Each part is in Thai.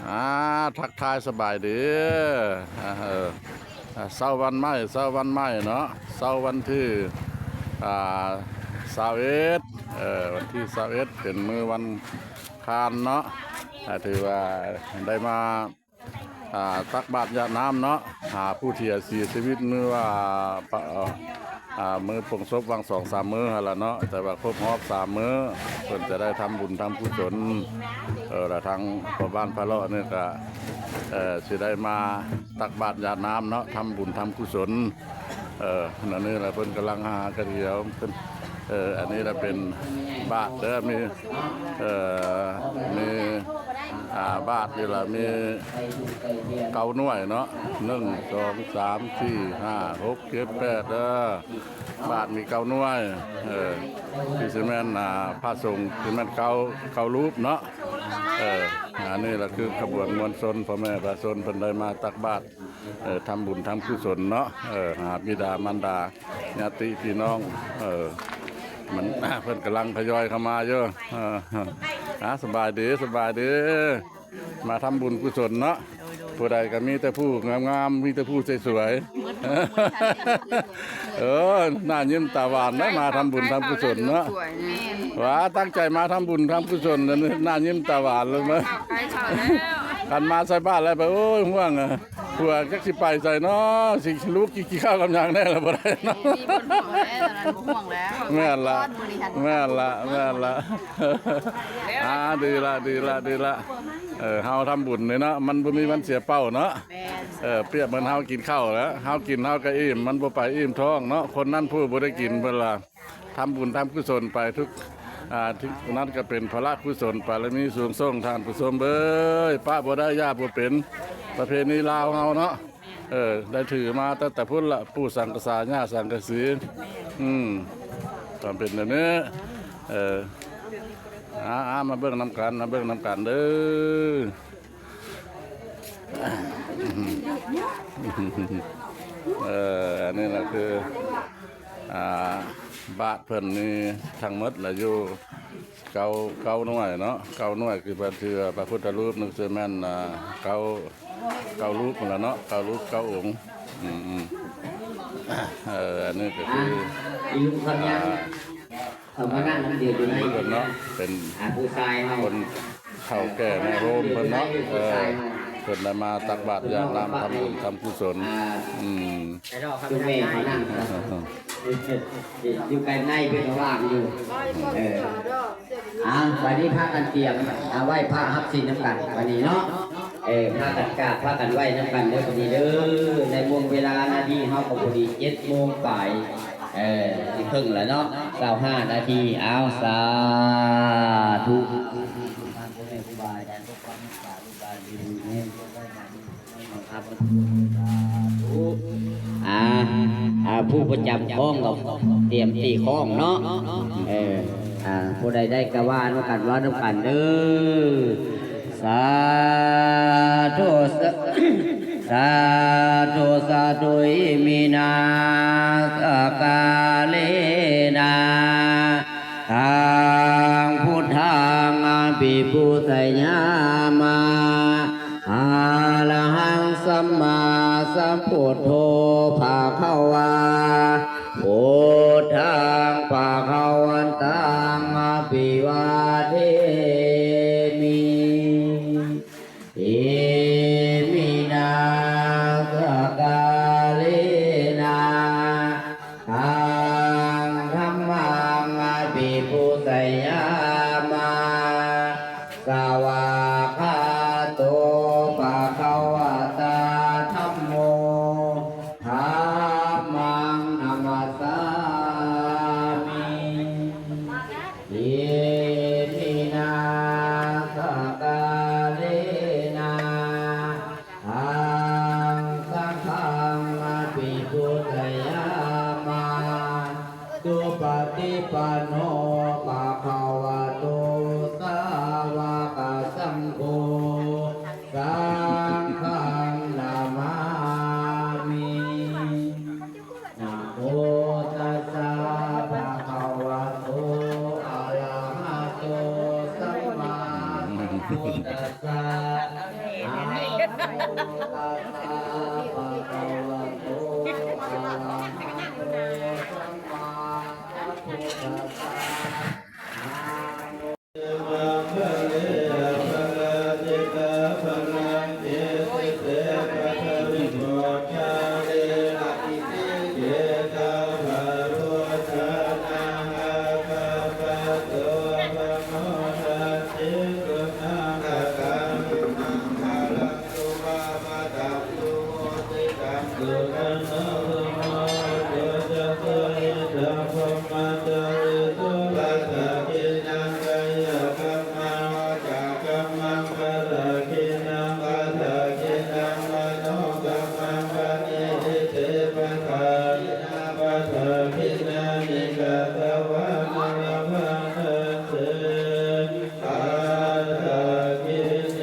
อ่าทักทายสบายดีเสาร์วันใหม่เสาร์วันใหม่เนาะเสาร์วันที่อ่า21วันที่21เป็นมื้อวันคานเนาะถือว่าได้มาตักบาตรญาติน้ำเนาะหาผู้ที่เสียชีวิตมื้อว่ามื้อปลงศพวัง2-3มื้อหั่นล่ะเนาะแต่ว่าครบรอบ3มื้อเพิ่นจะได้ทำบุญทำกุศลแล้วทางพ่อบ้านพระเลาะนี่ก็สิได้มาตักบาตรญาติน้ำเนาะทำบุญทำกุศลนั่นนี่แหละเพิ่นกำลังหากระเดียวเพิ่นอันนี้เราเป็นบาทเด้อมีบาทนี่ละมีเก้าหน่วยเนาะ1 2 3 4 5 6 7 8เด้อบาทมีเก้าหน่วยที่ซีเมนพระสงฆ์ซีเมนเก้ารูปเนาะอันนี้แหละคือขบวนมวลชนพ่อแม่ประชาชนเพิ่นได้มาตักบาตรทำบุญทำกุศลเนาะหาบิดามารดาญาติพี่น้องมันเพิ่นกำลังทยอยเข้ามาเยอะสบายดีมาทำบุญกุศลเนาะผู้ใดก็มีแต่ผู้งามๆมีแต่ผู้สวยๆน่ายิ้มตาหวานนะมาทำบุญทำกุศลเนาะว่าตั้งใจมาทำบุญทำกุศลน่ายิ้มตาหวานเลยมั้ยกันมาใส่บ้านแล้วไปโอ้ยห่วงผัวจักสิไปใส่เนาะสิลูกกี่ข้าวกำยังแน่ละบ่ได้เนาะแม่ละดีละเฮาทำบุญเนี่ยเนาะมันบ่มีมันเสียเป้าเนาะเปรียบเหมือนเฮากินข้าวแล้วเฮากินเฮาก็อิ่มมันบ่ไปอิ่มท้องเนาะคนนั้นผู้บ่ได้กินเพิ่นล่ะทำบุญทำกุศลไปทุกนั้นก็เป็นพระกุศลไปแล้วมีสูงส่งทานกุศลเบ้ยป้าบ่ได้ยาบ่เป็นประเพณีลาวเฮาเนาะได้ถือมาตั้งแต่พุ่นละปู่สังกษาญาสังกสีความเป็นแบบนี้มาเบิ่งน้ำกันเด้ออันนี้แหละคือบาทเพิ่นนี่ทั้งหมดละอยู่เก้าหน่วยเนาะเก้าหน่วยคือพระพุทธรูปนึกชื่อแม่นเก้ารูปนั่นล่ะเนาะเก้ารูปเก้าองค์อันนี้ก็คือเขามานั่งเดียวอยู่ในเนาะเป็นผู้ชายคนเฒ่าแก่ในโฮมเพิ่นเนาะเพิ่นได้มาตักบาตรญาติน้ำทำบุญทำกุศลอยู่แม่เขานั่งอยู่ใกล้ในเป็นว่างอยู่วันนี้พากันเตรียมไหว้พระฮับสินน้ำกันวันนี้เนาะพากันกราบพากันไหว้น้ำกันเด้อวันนี้เด้อในวงเวลานาทีเฮาก็พอดี7 โมงบ่ายที่ครึ่งแล้วเนาะ25 นาทีสาธุผู้ประจำข้องเราเตรียมตีข้องเนาะผู้ใดได้กระว่าน้ำกันว่าน้ำกันเด้อสาธุสาธุอิมินาสกาเลนาทางพุทธังปิปุตยามาอาระหังสัมมาสัมพุทโธภาควาพุทธังภาควันตังอภิวาเทมิอิมินาสกาเลนะทางธัมมังอภิปุตยามาสวากขาโตภะคะวะตาธัมโมธัมมังนัมมัสสามิอิมินาสกาเลนะทังสังฆังอภิปุตยามาสุปฏิปันโนภะคะวะโตสาวกสัง ตัสสะนะโมตัสสะภะคะวะโตอะระหะโตสัมมาสัมพุทธัสสะนะโมภะเลภะลาติกาภะลังเจติเตภะคะวิโมชาเลนะอิติเจตาภะโรชานาหะภะคะโตภะโมทัสสิกุณังกะกังนังภะลังสุภาปะตังสุโหติกังสุขันโนโมโตจะโตอิทังพมะตะวิสุปัสสะกินังกายกัมมังวาจากัมมังปัสสะกินังปัสสะกินังมโนกัมมังปณิทิเตปัสสะกินังปัสสะกินังนิกะตวะมะละภังเตปัสสะกิเน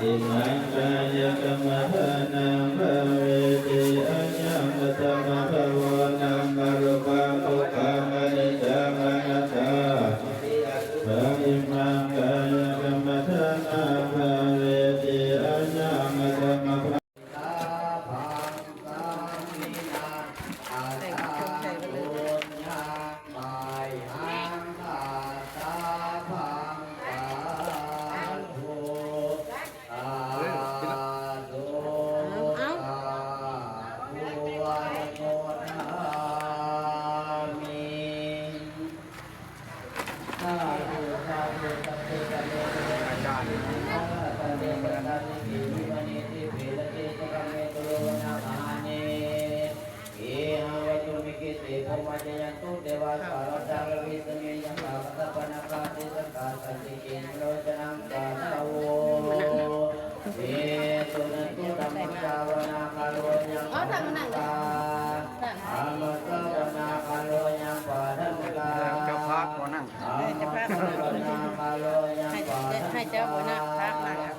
อิมังกายกรรมฐานังภเวติอัญญังกัตมะภวนังมรุปังทุกขังอนิจจังอนัตตาภะอิมังกายกรรมฐานังภเวติอัญญังกัตมะภให้เจ้าหัวหน้าพักมาครับ